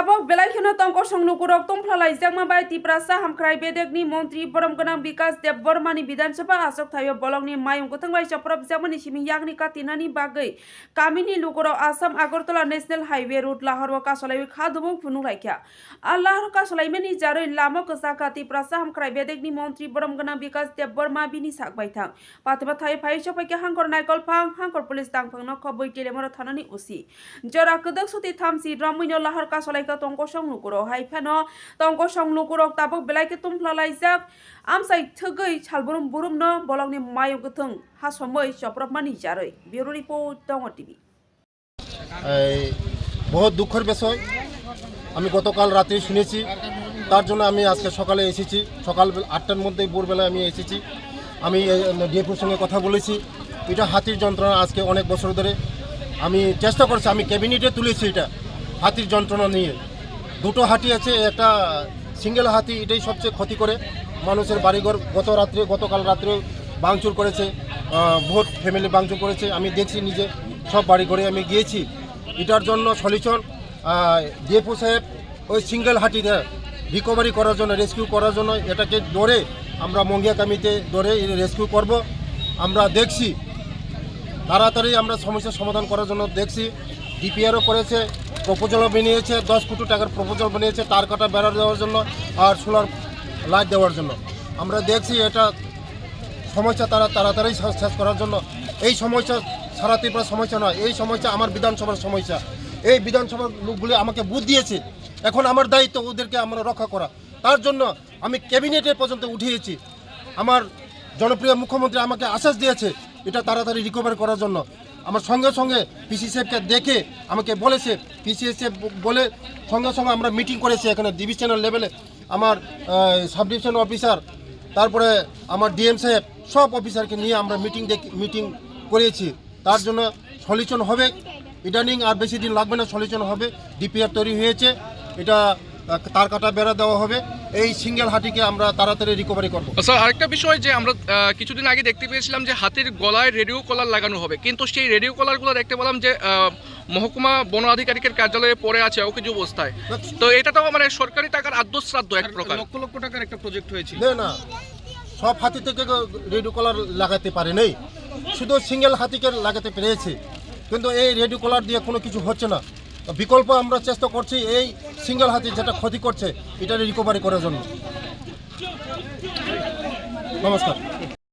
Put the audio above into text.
Tabok Belakino Tonko Songlukurok Tomplalai Zangmabai Tiprasa Hamkrai Bedekni Montri Boromganam Bikas Deb Bormani Bidan Sapa Asok Tayo Bolongni Mayung Kutangwai Chaprab Zamani Shimi Yagni Katinani Bagai Kamini Lukuro Assam Agartala National Highway Route Lahore Kasolai Khadumung Punulaikya Allah Kasolaimani Jaroi Lama Kosaka Tiprasa Hamkrai Bedekni Montri Boromganam Bikas Deb Borma Bini Sakbaitang Pataba Thai Pai Chopaka Hankor Naikol Pang Hankor Police Tangpang no Koboi Telemora Thanani Usi Jora Kudak Suti Thamsi Ramino Lahar Kasolai Tongko Songlukuro Haifano Tongko Songlukuro Tabok Belai Tumplalai Amsai Tugai Chalburum Burum no Bolongni Mayo Gutung Hasomoi Choprop Mani Jaroi Bureau Report Tongo TV बहुत दुखर বিষয় আমি গতকাল রাতে শুনেছি তার জন্য আমি আজকে সকালে এসেছি সকাল ৮টার মধ্যে ভোরবেলা আমি এসেছি আমি ডিএফওর সঙ্গে কথা বলেছি এটা হাতির যন্ত্রণা আজকে অনেক বছর ধরে আমি চেষ্টা করছি আমি ক্যাবিনেটে তুলেছি এটা হাতির যন্ত্রণা নিয়ে দুটো হাতি আছে একটা সিঙ্গেল হাতি এটাই সবচেয়ে ক্ষতি করে মানুষের বাড়িঘর গতকাল রাত্রে ভাঙচুর করেছে বহুত ফ্যামিলি ভাঙচুর করেছে আমি দেখছি নিজে সব বাড়িঘরে আমি গিয়েছি এটার জন্য সলিউশন ডিএফও সাহেব ওই সিঙ্গেল হাতিটা রিকভারি করার জন্য রেস্কিউ করার জন্য এটাকে ধরে আমরা মঙ্গিয়াকামিতে ধরে রেস্কিউ করব আমরা দেখছি তাড়াতাড়ি আমরা সমস্যার সমাধান করার জন্য দেখছি ডিপিআরও করেছে প্রপোজালও বানিয়েছে 10 কোটি টাকার প্রপোজাল বানিয়েছে তার কাটা বেড়া দেওয়ার জন্য আর সোলার লাইট দেওয়ার জন্য আমরা দেখছি এটা সমস্যা তাড়াতাড়ি শেষ করার জন্য এই সমস্যা সারা ত্রিপুরা সমস্যা নয় এই সমস্যা আমার বিধানসভার সমস্যা এই বিধানসভার লোকগুলি আমাকে বুদ্ধি দিয়েছে এখন আমার দায়িত্ব ওদেরকে আমরা রক্ষা করা তার জন্য আমি ক্যাবিনেটে পর্যন্ত উঠিয়েছি আমার জনপ্রিয় মুখ্যমন্ত্রী আমাকে আশ্বাস দিয়েছে এটা তাড়াতাড়ি রিকভার করার জন্য আমার সঙ্গে সঙ্গে পিসি সাহেবকে দেখে আমাকে বলেছে পিসি সাহেব বলে সঙ্গে সঙ্গে আমরা মিটিং করেছি এখানে ডিভিশনাল লেভেলে আমার সাব ডিভিশন অফিসার তারপরে আমার ডিএম সাহেব সব অফিসারকে নিয়ে আমরা মিটিং করেছি তার জন্য সলিউশন হবে ইদানিং আর বেশি দিন লাগবে না সলিউশন হবে ডিপিআর তৈরি হয়েছে এটা তার কাটা বেড়া দেওয়া হবে এই সিঙ্গেল হাতিকে আমরা তাড়াতাড়ি রিকভারি করব স্যার আরেকটা বিষয় যে আমরা কিছুদিন আগে দেখতে পেয়েছিলাম যে হাতির গলায় রেডিও কলার লাগানো হবে কিন্তু সেই রেডিও কলারগুলো দেখতে পেলাম যে মহকুমা বন আধিকারিকের কার্যালয়ে পড়ে আছে অকেজো অবস্থায় তো এটা তো মানে সরকারি টাকার আদ্যশ্রাদ্ধ এক প্রকার লক্ষ লক্ষ টাকার একটা প্রজেক্ট হয়েছিল না সব হাতি থেকে রেডিও কলার লাগাতে পারে নাই শুধু সিঙ্গেল হাতিকে লাগাতে পেরেছে কিন্তু এই রেডিও কলার দিয়ে কোনো কিছু হচ্ছে না বিকল্প আমরা চেষ্টা করছি এই সিঙ্গেল হাতি যেটা ক্ষতি করছে এটা রিকভারি করার জন্য নমস্কার।